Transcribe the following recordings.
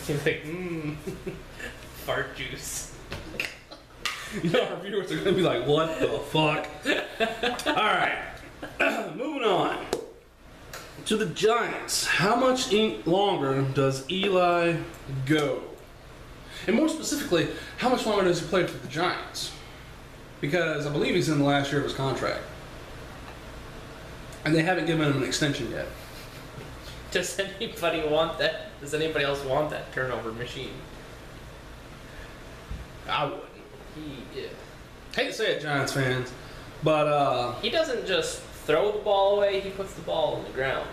He's like, fart juice. You know, our viewers are going to be like, what the fuck? Alright, moving on. To the Giants. How much longer does Eli go? And more specifically, how much longer does he play for the Giants? Because I believe he's in the last year of his contract. And they haven't given him an extension yet. Does anybody want that? Does anybody else want that turnover machine? I wouldn't. Yeah. Hate to say it, Giants fans, but He doesn't just throw the ball away, he puts the ball on the ground.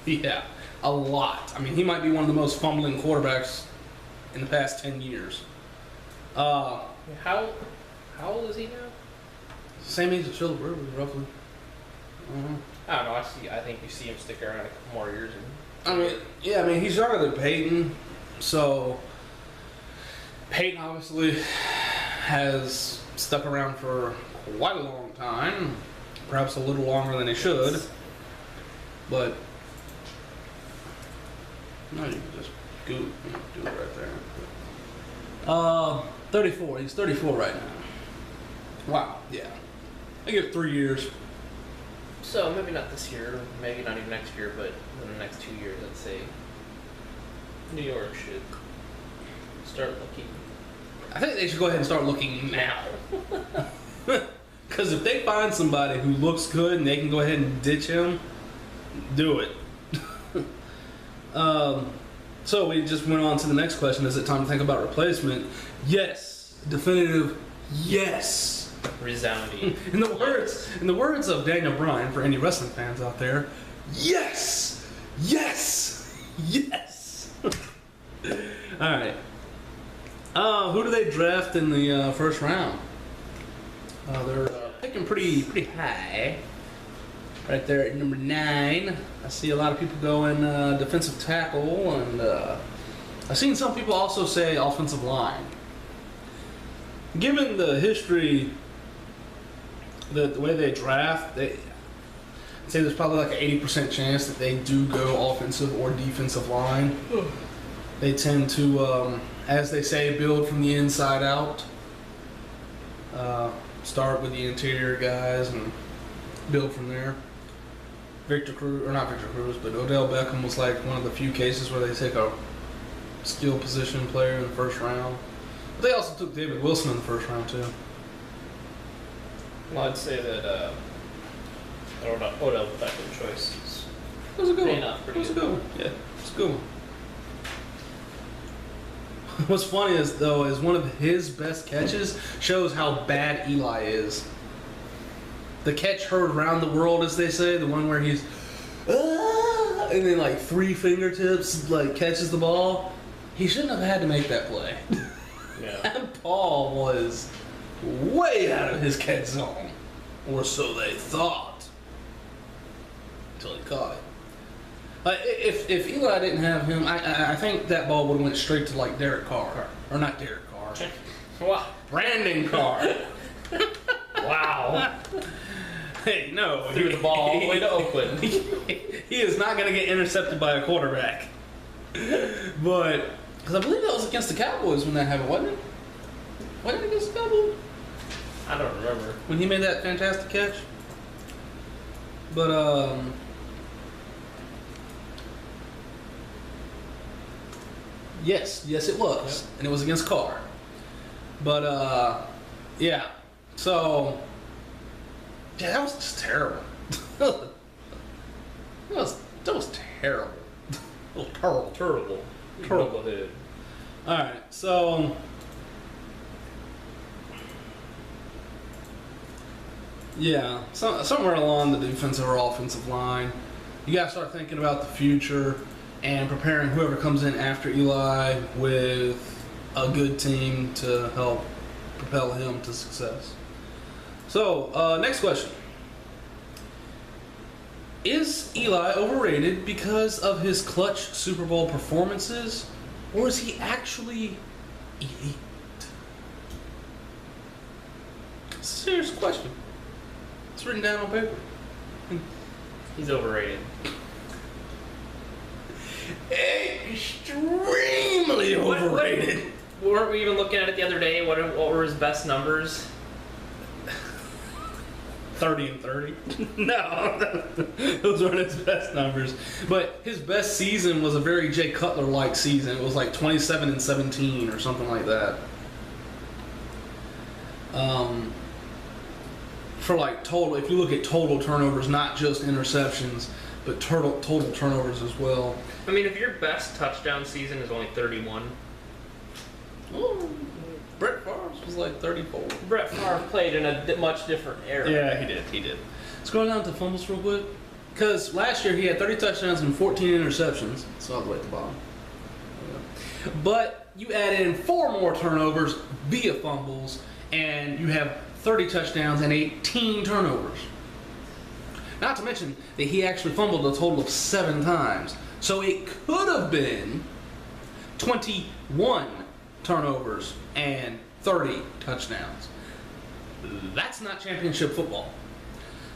yeah, a lot. I mean, he might be one of the most fumbling quarterbacks in the past 10 years. How old is he now? Same age as Philip Rivers, roughly. I don't know. I think you see him stick around a couple more years. I mean, he's younger than Peyton, so Peyton obviously has stuck around for quite a long time, perhaps a little longer than he should. But no, you can just do it right there. 34. He's 34 right now. Wow. Yeah. I give it 3 years. So maybe not this year, maybe not even next year, but in the next 2 years, I'd say New York should start looking. I think they should go ahead and start looking now. Because if they find somebody who looks good and they can go ahead and ditch him, do it. So we just went on to the next question. Is it time to think about replacement? Yes. Definitive yes. Resounding. In the words of Daniel Bryan, for any wrestling fans out there, yes! Yes! Yes! Alright. Who do they draft in the first round? They're picking pretty high. Right there at number 9. I see a lot of people going defensive tackle, and I've seen some people also say offensive line. Given the history, the way they draft, I'd say there's probably like an 80% chance that they do go offensive or defensive line. They tend to, as they say, build from the inside out. Start with the interior guys and build from there. Not Victor Cruz, but Odell Beckham was like one of the few cases where they take a skill position player in the first round. But they also took David Wilson in the first round too. Well, I'd say that Odell Beckham choice is It was a good paying one. off It pretty was a good. good one. Yeah, it's a good one. What's funny is one of his best catches shows how bad Eli is. The catch heard around the world, as they say, the one where he's and then like 3 fingertips like catches the ball. He shouldn't have had to make that play. Yeah. And Paul was way out of his catch zone, or so they thought, until he caught it. If Eli didn't have him, I think that ball would have went straight to like Derek Carr, or not Derek Carr, Wow. Brandon Carr. Wow. Hey, no, Threw the ball all the way to Oakland. He is not going to get intercepted by a quarterback. But because I believe that was against the Cowboys when that happened, wasn't it? Wasn't it against the Cowboys? I don't remember. When he made that fantastic catch. But yes it was. Yep. And it was against Carr. But yeah. So yeah, that was just terrible. that was terrible. Terrible. Knucklehead. Alright, so yeah, somewhere along the defensive or offensive line, you gotta start thinking about the future and preparing whoever comes in after Eli with a good team to help propel him to success. So, next question. Is Eli overrated because of his clutch Super Bowl performances, or is he actually elite? It's a serious question. It's written down on paper. He's overrated. Extremely really overrated. Weren't we even looking at it the other day? What were his best numbers? 30 and 30. No, those weren't his best numbers. But his best season was a very Jay Cutler-like season. It was like 27 and 17 or something like that. For like total, if you look at total turnovers, not just interceptions, but total turnovers as well. I mean, if your best touchdown season is only 31. Oh, Brett Favre's was like 34. Brett Favre played in a much different era. Yeah, he did. Scroll down to fumbles real quick. Because last year he had 30 touchdowns and 14 interceptions. So all the way at the bottom. But you add in 4 more turnovers via fumbles, and you have 30 touchdowns and 18 turnovers. Not to mention that he actually fumbled a total of 7 times. So it could have been 21 turnovers and 30 touchdowns. That's not championship football.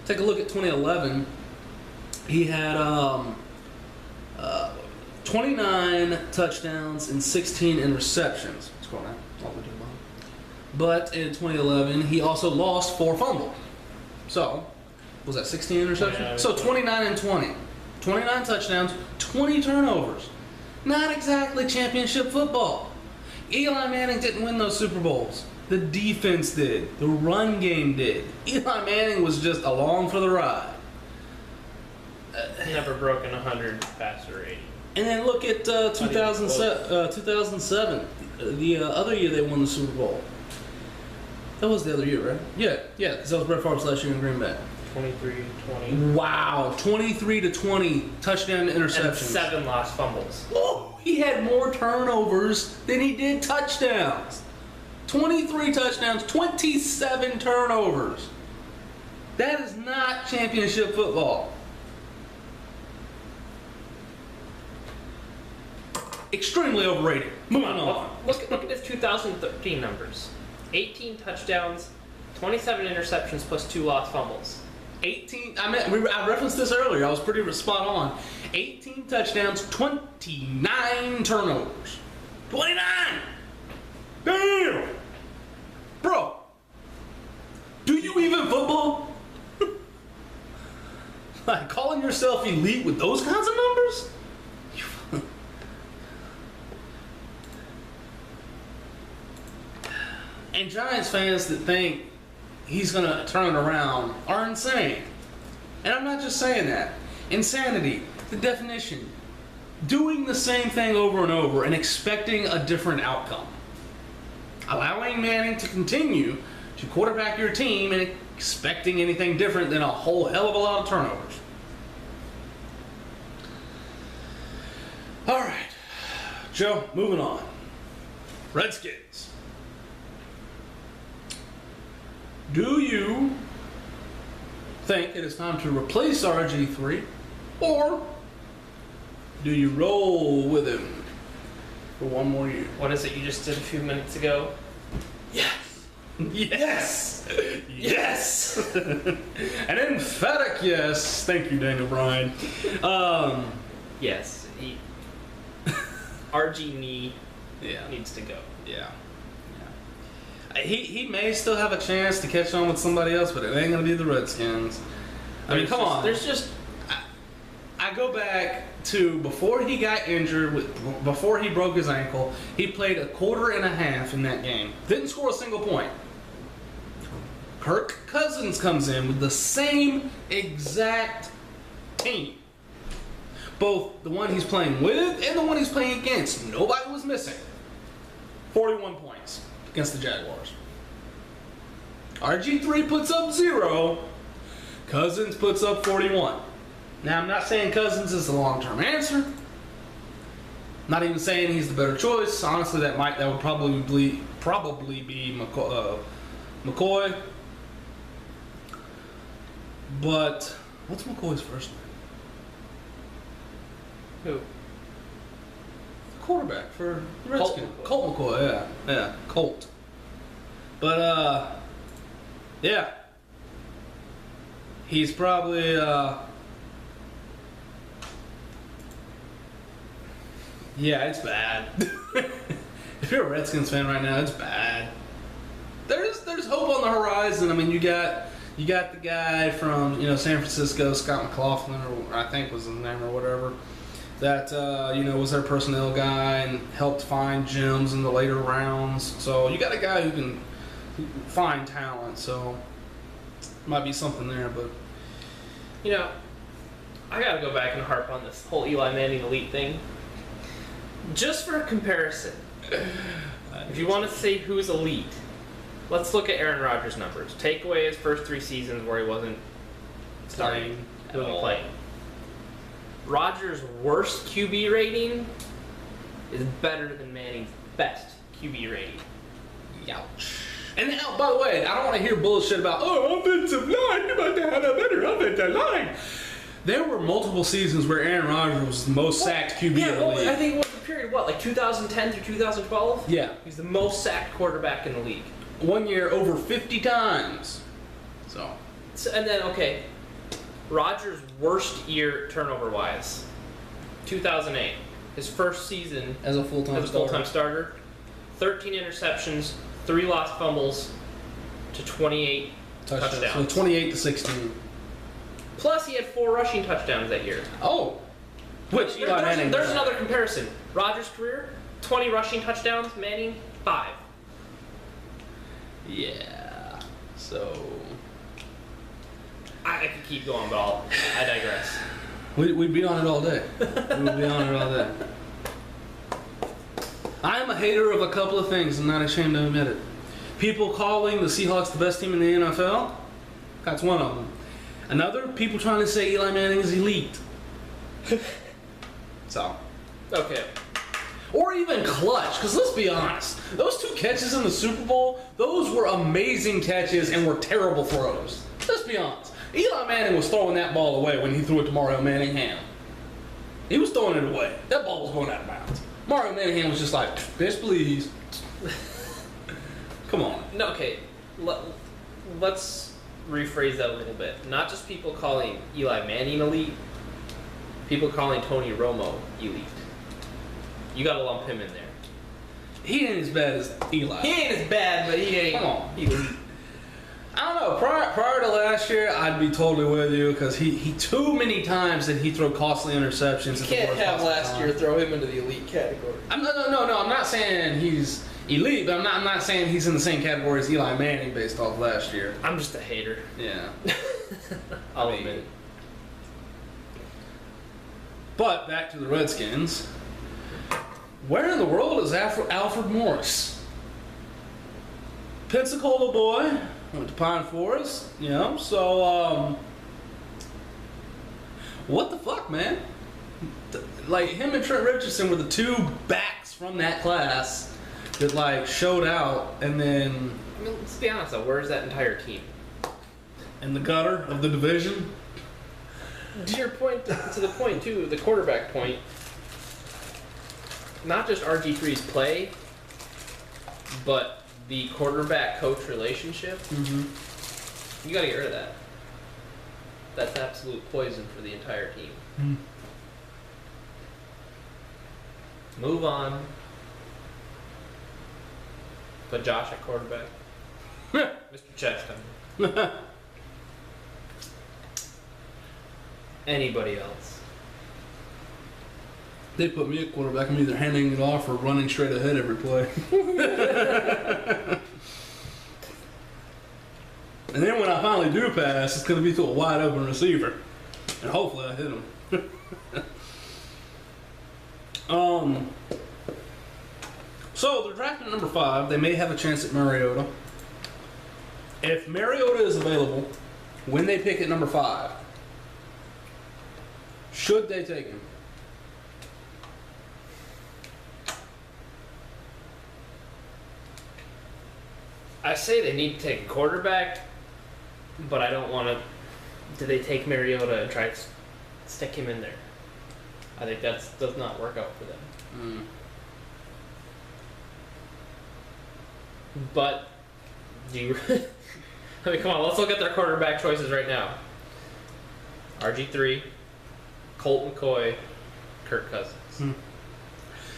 Take a look at 2011. He had 29 touchdowns and 16 interceptions. Scroll down. All the way to the bottom. But in 2011, he also lost 4 fumbles. So, was that 16 interceptions? Yeah, So 29 and 20. 29 touchdowns, 20 turnovers. Not exactly championship football. Eli Manning didn't win those Super Bowls. The defense did. The run game did. Eli Manning was just along for the ride. Never broken 100 passer rating. And then look at 2007, the other year they won the Super Bowl. That was the other year, right? Yeah, because that was Brett Favre's last year in Green Bay. 23-20. Wow, 23-20 touchdown interceptions. And 7 lost fumbles. Oh, he had more turnovers than he did touchdowns. 23 touchdowns, 27 turnovers. That is not championship football. Extremely overrated. Moving on. Look at his 2013 numbers. 18 touchdowns, 27 interceptions plus 2 lost fumbles. 18. I referenced this earlier. I was pretty spot on. 18 touchdowns, 29 turnovers. 29. Damn. Bro. Do you even football? Like calling yourself elite with those kinds of numbers? And Giants fans that think he's going to turn it around are insane. And I'm not just saying that. Insanity, the definition. Doing the same thing over and over and expecting a different outcome. Allowing Manning to continue to quarterback your team and expecting anything different than a whole hell of a lot of turnovers. All right. Joe, moving on. Redskins. Do you think it is time to replace RG3, or do you roll with him for one more year? What is it you just did a few minutes ago? Yes! Yes! Yes! An emphatic yes. Thank you, Daniel Bryan. Yes. RG knee Yeah. needs to go. Yeah. He may still have a chance to catch on with somebody else, but it ain't gonna be the Redskins. I mean, come on. There's just I go back to before he got injured, before he broke his ankle, he played a quarter and a half in that game. Didn't score a single point. Kirk Cousins comes in with the same exact team. Both the one he's playing with and the one he's playing against. Nobody was missing. 41 points against the Jaguars. RG3 puts up 0. Cousins puts up 41. Now, I'm not saying Cousins is the long-term answer. Not even saying he's the better choice. Honestly, that would probably be McCoy. But what's McCoy's first name? who? Quarterback for the Colt Redskins. McCoy. Colt McCoy, yeah, Colt. But yeah, he's probably yeah, it's bad. you're a Redskins fan right now, it's bad. There's hope on the horizon. I mean, you got the guy from San Francisco, Scott McLaughlin, or I think was his name or whatever, that was their personnel guy and helped find gems in the later rounds. So you got a guy who can find talent. So might be something there, but I gotta go back and harp on this whole Eli Manning elite thing. Just for comparison, if you want to say who's elite, let's look at Aaron Rodgers' numbers. Take away his first 3 seasons where he wasn't starting, at all. playing. Rodgers' worst QB rating is better than Manning's best QB rating. Ouch. And now, by the way, I don't want to hear bullshit about, offensive line, you about to have a better offensive line. There were multiple seasons where Aaron Rodgers was the most sacked QB in the league. I think it was the period, like 2010 through 2012? Yeah. He's the most sacked quarterback in the league. One year, over 50 times. So And then, okay, Rodgers' worst year turnover-wise, 2008. His first season as a full-time starter, 13 interceptions, 3 lost fumbles to 28 touchdowns. So 28 to 16. Plus, he had 4 rushing touchdowns that year. Oh. Which Eli Manning. There's another comparison. Rodgers' career, 20 rushing touchdowns, Manning, 5. Yeah. So I could keep going, but I digress. we'd be on it all day. We'd be on it all day. I'm a hater of a couple of things. I'm not ashamed to admit it. People calling the Seahawks the best team in the NFL. That's one of them. Another, people trying to say Eli Manning is elite. So. Okay. Or even clutch, because let's be honest. Those 2 catches in the Super Bowl, those were amazing catches and were terrible throws. Let's be honest. Eli Manning was throwing that ball away when he threw it to Mario Manningham. He was throwing it away. That ball was going out of bounds. Mario Manningham was just like, bitch, please. Come on. No, okay. Let's rephrase that a little bit. Not just people calling Eli Manning elite, people calling Tony Romo elite. You gotta lump him in there. He ain't as bad as Eli. He ain't as bad, but he ain't. Come on. elite. I don't know. Prior to last year, I'd be totally with you because he too many times did he throw costly interceptions. You can't have last year throw him into the elite category. No. I'm not saying he's elite, but I'm not saying he's in the same category as Eli Manning based off last year. I'm just a hater. Yeah. I'll admit. But back to the Redskins. Where in the world is Alfred Morris? Pensacola boy, went to Pine Forest, so, what the fuck, man? Like, him and Trent Richardson were the 2 backs from that class that, showed out, and then... I mean, let's be honest, though. Where's that entire team? In the gutter of the division? To your point, to the point, too, the quarterback point, not just RG3's play, but the quarterback-coach relationship, you gotta get rid of that. That's absolute poison for the entire team. Move on. Put Josh at quarterback. Mr. Chastain. Anybody else. They put me at quarterback. I'm either handing it off or running straight ahead every play. And then when I finally do pass, it's going to be to a wide open receiver. And hopefully I hit him. So they're drafting number 5. They may have a chance at Mariota. If Mariota is available, when they pick at number 5, should they take him? I say they need to take a quarterback, but I don't want to. Do they take Mariota and try to stick him in there? I think that does not work out for them. But do you? I mean, come on. Let's look at their quarterback choices right now. RG3, Colt McCoy, Kirk Cousins.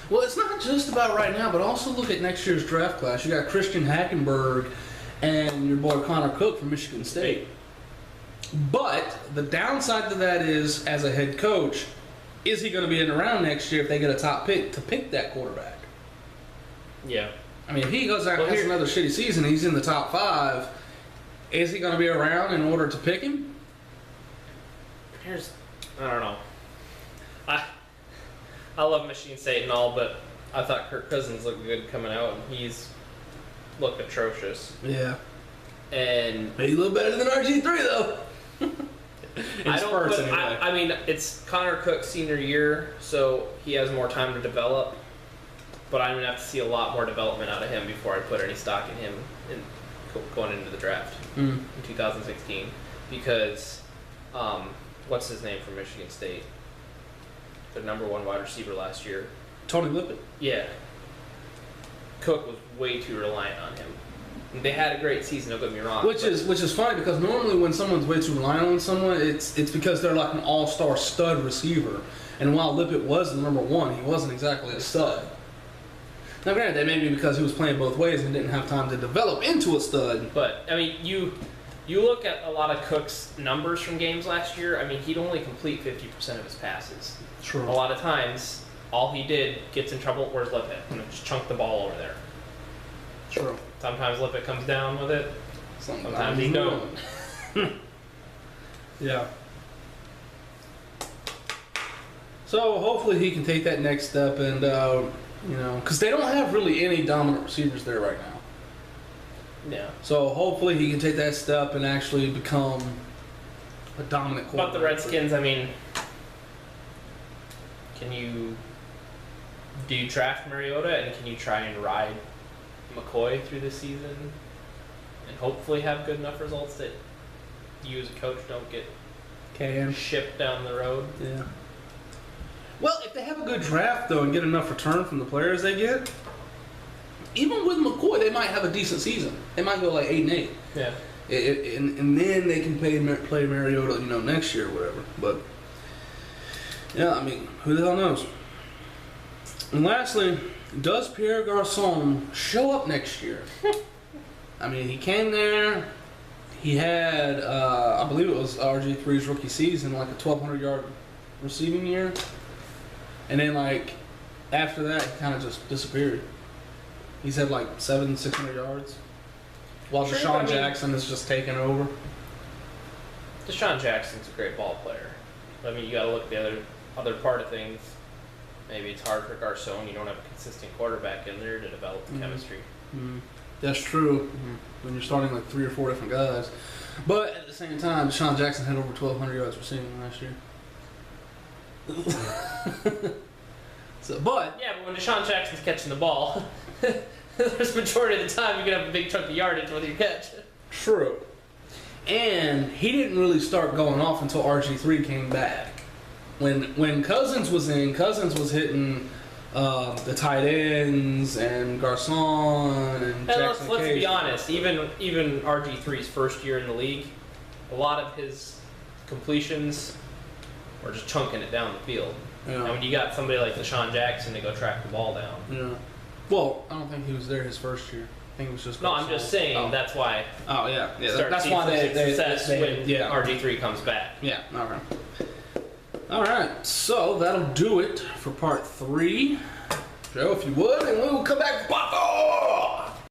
Well, it's not just about right now, but also look at next year's draft class. You got Christian Hackenberg and your boy Connor Cook from Michigan State. But the downside to that is, as a head coach, is he going to be in around next year if they get a top pick to pick that quarterback? Yeah. I mean, if he goes out and has another shitty season, he's in the top 5. Is he going to be around in order to pick him? I don't know. I love Michigan State and all, but I thought Kirk Cousins looked good coming out, and he's looked atrocious. Yeah. And Maybe a little better than RG3 though. I don't. Anyway. I mean, it's Connor Cook's senior year, so he has more time to develop. But I'm gonna have to see a lot more development out of him before I put any stock in him going into the draft in 2016. Because, what's his name from Michigan State? The number 1 wide receiver last year. Tony Lippett. Yeah. Cook was way too reliant on him. They had a great season, don't get me wrong. Which is funny because normally when someone's way too reliant on someone, it's because they're like an all-star stud receiver. And while Lippett was the number 1, he wasn't exactly a stud. Now granted, that may be because he was playing both ways and didn't have time to develop into a stud. But, I mean, you look at a lot of Cook's numbers from games last year, I mean, he'd only complete 50% of his passes. True. A lot of times, all he did gets in trouble, where's Lippett? And just chunk the ball over there. True. Sometimes Lippett comes down with it. Sometimes he not. don't. Yeah. So hopefully he can take that next step and, because they don't have really any dominant receivers there right now. Yeah. So hopefully he can take that step and actually become a dominant quarterback. But the Redskins, I mean, do you draft Mariota and can you try and ride McCoy through the season and hopefully have good enough results that you as a coach don't get shipped down the road? Yeah. Well, if they have a good draft, though, and get enough return from the players they get, even with McCoy, they might have a decent season. They might go like 8-8. Yeah. And then they can play Mariota, next year or whatever. But, yeah, I mean, who the hell knows? And lastly, does Pierre Garçon show up next year? I mean, he came there. He had, I believe it was RG3's rookie season, like a 1,200-yard receiving year. And then, after that, he kind of just disappeared. He's had, 600 yards. While Sure, Deshaun Jackson is just taking over. Deshaun Jackson's a great ball player. I mean, you got to look at the other part of things. Maybe it's hard for Garcon. You don't have a consistent quarterback in there to develop the chemistry. Mm-hmm. That's true. When you're starting 3 or 4 different guys. But at the same time, Deshaun Jackson had over 1,200 yards receiving last year. But when Deshaun Jackson's catching the ball, there's the majority of the time you can have a big chunk of yardage with your catch. True. And he didn't really start going off until RG3 came back. When Cousins was in, Cousins was hitting the tight ends and Garcon and Jackson. Let's be honest. Even RG3's first year in the league, a lot of his completions were just chunking it down the field. Yeah. And when you got somebody like Deshaun Jackson to go track the ball down. Yeah. Well, I don't think he was there his first year. I think it was just. No, I'm just saying that's why. Oh yeah, That's why they success when RG3 comes back. Yeah. All right. All right. So that'll do it for part 3. Joe, if you would, and we will come back